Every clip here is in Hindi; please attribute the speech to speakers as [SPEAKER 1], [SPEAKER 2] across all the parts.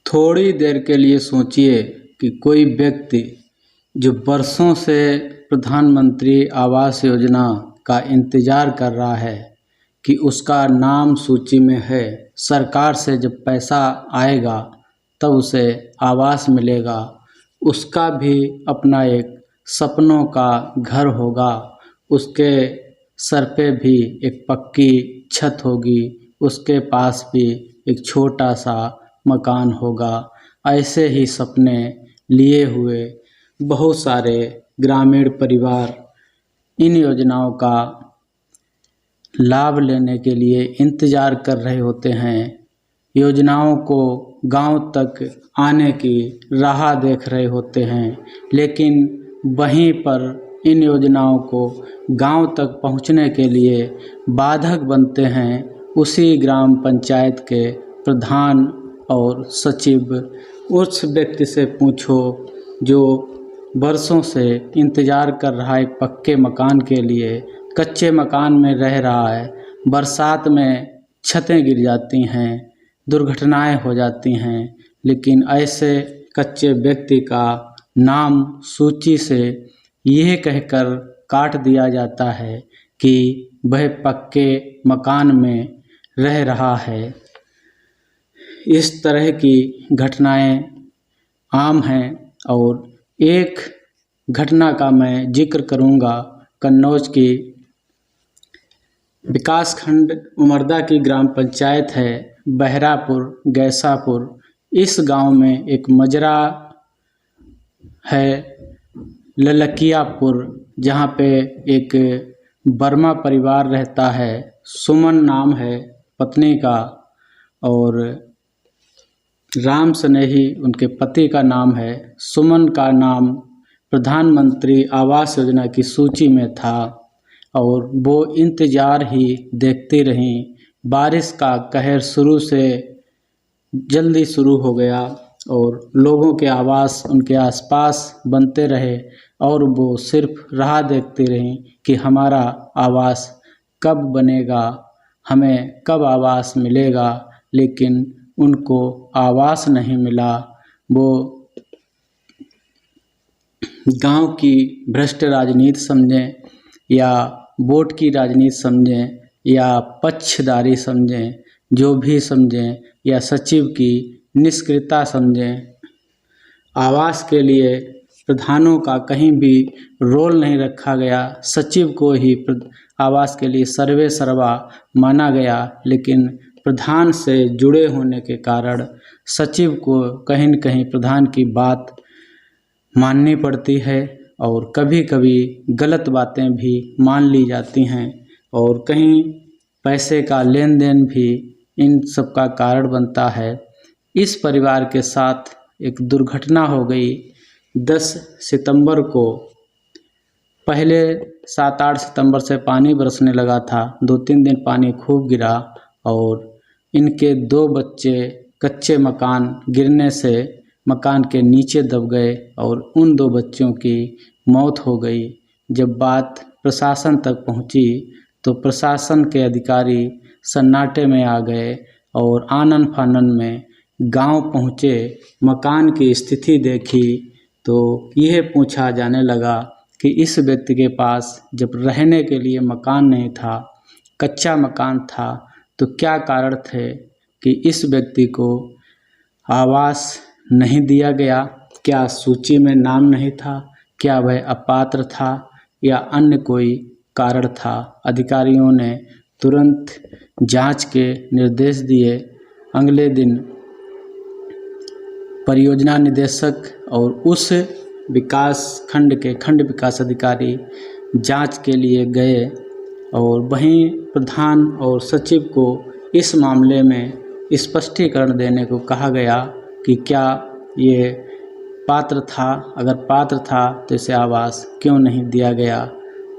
[SPEAKER 1] थोड़ी देर के लिए सोचिए कि कोई व्यक्ति जो बरसों से प्रधानमंत्री आवास योजना का इंतज़ार कर रहा है कि उसका नाम सूची में है, सरकार से जब पैसा आएगा तब उसे आवास मिलेगा, उसका भी अपना एक सपनों का घर होगा, उसके सर पे भी एक पक्की छत होगी, उसके पास भी एक छोटा सा मकान होगा। ऐसे ही सपने लिए हुए बहुत सारे ग्रामीण परिवार इन योजनाओं का लाभ लेने के लिए इंतज़ार कर रहे होते हैं। योजनाओं को गांव तक आने की राह देख रहे होते हैं, लेकिन वहीं पर इन योजनाओं को गांव तक पहुंचने के लिए बाधक बनते हैं उसी ग्राम पंचायत के प्रधान और सचिव। उस व्यक्ति से पूछो जो बरसों से इंतज़ार कर रहा है एक पक्के मकान के लिए, कच्चे मकान में रह रहा है, बरसात में छतें गिर जाती हैं, दुर्घटनाएं हो जाती हैं, लेकिन ऐसे कच्चे व्यक्ति का नाम सूची से यह कहकर काट दिया जाता है कि वह पक्के मकान में रह रहा है। इस तरह की घटनाएं आम हैं और एक घटना का मैं जिक्र करूंगा। कन्नौज की विकासखंड उमरदा की ग्राम पंचायत है बहरापुर गैसापुर। इस गांव में एक मजरा है ललकियापुर, जहां पे एक वर्मा परिवार रहता है। सुमन नाम है पत्नी का और राम स्नेही उनके पति का नाम है। सुमन का नाम प्रधानमंत्री आवास योजना की सूची में था और वो इंतज़ार ही देखती रहीं। बारिश का कहर शुरू से जल्दी शुरू हो गया और लोगों के आवास उनके आसपास बनते रहे और वो सिर्फ राह देखती रहीं कि हमारा आवास कब बनेगा, हमें कब आवास मिलेगा, लेकिन उनको आवास नहीं मिला। वो गांव की भ्रष्ट राजनीति समझें या वोट की राजनीति समझें या पक्षधारी समझें, जो भी समझें, या सचिव की निष्क्रियता समझें, आवास के लिए प्रधानों का कहीं भी रोल नहीं रखा गया। सचिव को ही आवास के लिए सर्वे सर्वा माना गया, लेकिन प्रधान से जुड़े होने के कारण सचिव को कहीं न कहीं प्रधान की बात माननी पड़ती है और कभी कभी गलत बातें भी मान ली जाती हैं और कहीं पैसे का लेन देन भी इन सब का कारण बनता है। इस परिवार के साथ एक दुर्घटना हो गई 10 सितंबर को। पहले 7-8 सितंबर से पानी बरसने लगा था, 2-3 दिन पानी खूब गिरा और इनके 2 बच्चे कच्चे मकान गिरने से मकान के नीचे दब गए और उन 2 बच्चों की मौत हो गई। जब बात प्रशासन तक पहुंची तो प्रशासन के अधिकारी सन्नाटे में आ गए और आनन फानन में गांव पहुंचे। मकान की स्थिति देखी तो यह पूछा जाने लगा कि इस व्यक्ति के पास जब रहने के लिए मकान नहीं था, कच्चा मकान था, तो क्या कारण थे कि इस व्यक्ति को आवास नहीं दिया गया? क्या सूची में नाम नहीं था? क्या वह अपात्र था या अन्य कोई कारण था? अधिकारियों ने तुरंत जांच के निर्देश दिए। अगले दिन परियोजना निदेशक और उस विकास खंड के खंड विकास अधिकारी जांच के लिए गए और वहीं प्रधान और सचिव को इस मामले में स्पष्टीकरण देने को कहा गया कि क्या ये पात्र था, अगर पात्र था तो इसे आवास क्यों नहीं दिया गया।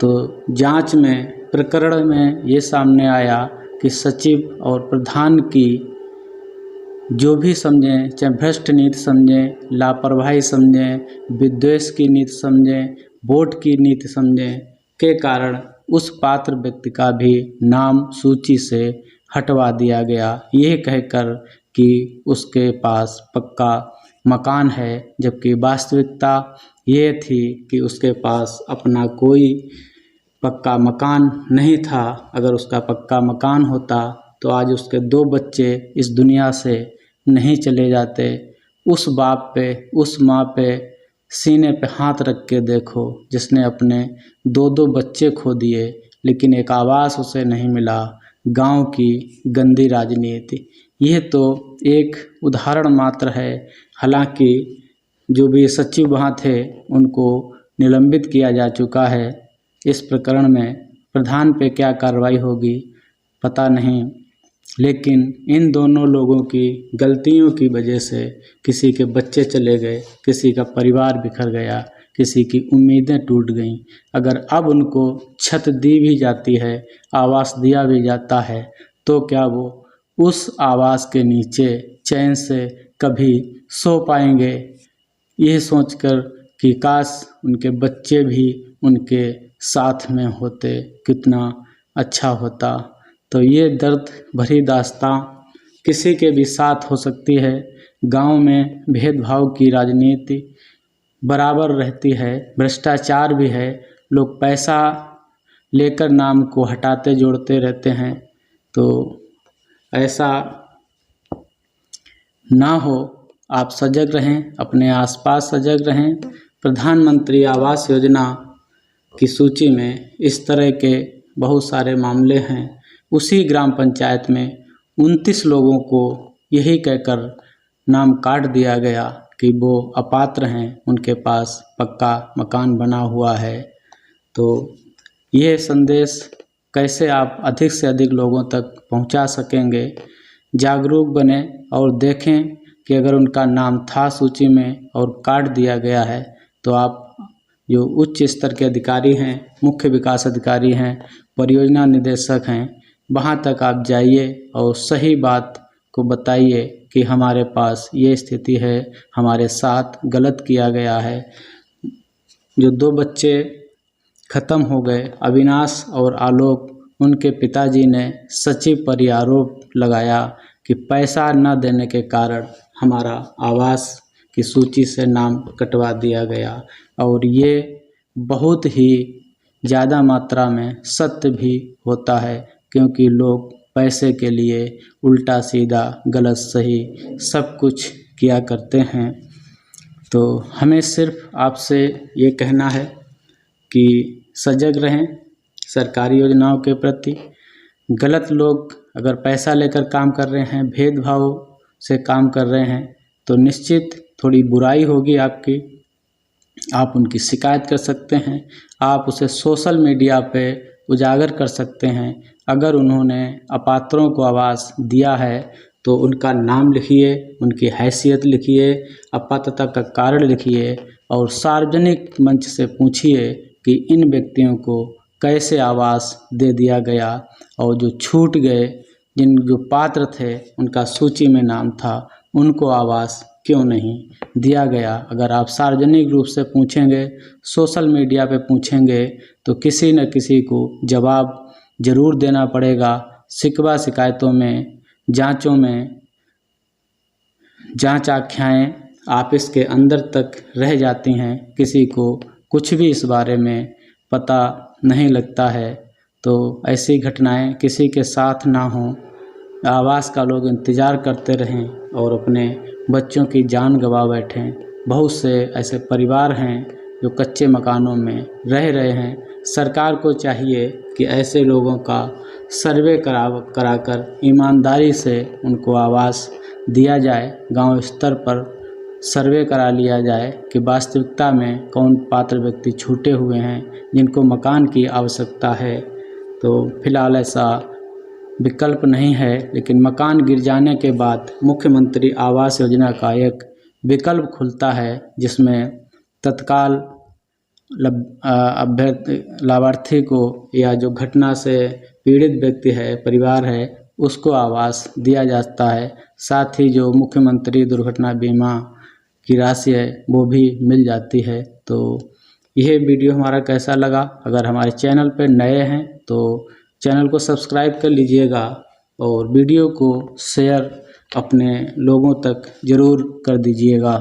[SPEAKER 1] तो जांच में प्रकरण में ये सामने आया कि सचिव और प्रधान की जो भी समझें, चाहे भ्रष्ट नीति समझें, लापरवाही समझें, विद्वेष की नीति समझें, वोट की नीति समझें, के कारण उस पात्र व्यक्ति का भी नाम सूची से हटवा दिया गया, यह कहकर कि उसके पास पक्का मकान है, जबकि वास्तविकता ये थी कि उसके पास अपना कोई पक्का मकान नहीं था। अगर उसका पक्का मकान होता तो आज उसके 2 बच्चे इस दुनिया से नहीं चले जाते। उस बाप पे, उस माँ पे सीने पे हाथ रख के देखो, जिसने अपने 2-2 बच्चे खो दिए, लेकिन एक आवास उसे नहीं मिला। गांव की गंदी राजनीति, यह तो एक उदाहरण मात्र है। हालांकि जो भी सचिव वहाँ थे उनको निलंबित किया जा चुका है। इस प्रकरण में प्रधान पे क्या कार्रवाई होगी पता नहीं, लेकिन इन दोनों लोगों की गलतियों की वजह से किसी के बच्चे चले गए, किसी का परिवार बिखर गया, किसी की उम्मीदें टूट गईं। अगर अब उनको छत दी भी जाती है, आवास दिया भी जाता है, तो क्या वो उस आवास के नीचे चैन से कभी सो पाएंगे? ये सोचकर कि काश उनके बच्चे भी उनके साथ में होते, कितना अच्छा होता। तो ये दर्द भरी दास्तां किसी के भी साथ हो सकती है। गांव में भेदभाव की राजनीति बराबर रहती है, भ्रष्टाचार भी है, लोग पैसा लेकर नाम को हटाते जोड़ते रहते हैं। तो ऐसा ना हो, आप सजग रहें, अपने आसपास सजग रहें। प्रधानमंत्री आवास योजना की सूची में इस तरह के बहुत सारे मामले हैं। उसी ग्राम पंचायत में 29 लोगों को यही कहकर नाम काट दिया गया कि वो अपात्र हैं, उनके पास पक्का मकान बना हुआ है। तो ये संदेश कैसे आप अधिक से अधिक लोगों तक पहुंचा सकेंगे? जागरूक बने और देखें कि अगर उनका नाम था सूची में और काट दिया गया है, तो आप जो उच्च स्तर के अधिकारी हैं, मुख्य विकास अधिकारी हैं, परियोजना निदेशक हैं, वहाँ तक आप जाइए और सही बात को बताइए कि हमारे पास ये स्थिति है, हमारे साथ गलत किया गया है। जो 2 बच्चे ख़त्म हो गए, अविनाश और आलोक, उनके पिताजी ने सचिव पर यह आरोप लगाया कि पैसा न देने के कारण हमारा आवास की सूची से नाम कटवा दिया गया। और ये बहुत ही ज़्यादा मात्रा में सत्य भी होता है, क्योंकि लोग पैसे के लिए उल्टा सीधा, गलत सही सब कुछ किया करते हैं। तो हमें सिर्फ आपसे ये कहना है कि सजग रहें सरकारी योजनाओं के प्रति। गलत लोग अगर पैसा लेकर काम कर रहे हैं, भेदभाव से काम कर रहे हैं, तो निश्चित थोड़ी बुराई होगी आपकी। आप उनकी शिकायत कर सकते हैं, आप उसे सोशल मीडिया पे उजागर कर सकते हैं। अगर उन्होंने अपात्रों को आवास दिया है तो उनका नाम लिखिए, उनकी हैसियत लिखिए, अपात्रता का कारण लिखिए और सार्वजनिक मंच से पूछिए कि इन व्यक्तियों को कैसे आवास दे दिया गया, और जो छूट गए, जो पात्र थे, उनका सूची में नाम था, उनको आवास क्यों नहीं दिया गया। अगर आप सार्वजनिक रूप से पूछेंगे, सोशल मीडिया पे पूछेंगे, तो किसी न किसी को जवाब ज़रूर देना पड़ेगा। शिकवा शिकायतों में, जांचों में, जांच आख्याएँ ऑफिस के अंदर तक रह जाती हैं, किसी को कुछ भी इस बारे में पता नहीं लगता है। तो ऐसी घटनाएं किसी के साथ ना हों, आवास का लोग इंतज़ार करते रहें और अपने बच्चों की जान गंवा बैठें। बहुत से ऐसे परिवार हैं जो कच्चे मकानों में रह रहे हैं। सरकार को चाहिए कि ऐसे लोगों का सर्वे कराकर ईमानदारी से उनको आवास दिया जाए। गांव स्तर पर सर्वे करा लिया जाए कि वास्तविकता में कौन पात्र व्यक्ति छूटे हुए हैं जिनको मकान की आवश्यकता है। तो फिलहाल ऐसा विकल्प नहीं है, लेकिन मकान गिर जाने के बाद मुख्यमंत्री आवास योजना का एक विकल्प खुलता है, जिसमें तत्काल लाभार्थी को या जो घटना से पीड़ित व्यक्ति है, परिवार है, उसको आवास दिया जाता है। साथ ही जो मुख्यमंत्री दुर्घटना बीमा की राशि है वो भी मिल जाती है। तो यह वीडियो हमारा कैसा लगा? अगर हमारे चैनल पर नए हैं तो चैनल को सब्सक्राइब कर लीजिएगा और वीडियो को शेयर अपने लोगों तक ज़रूर कर दीजिएगा।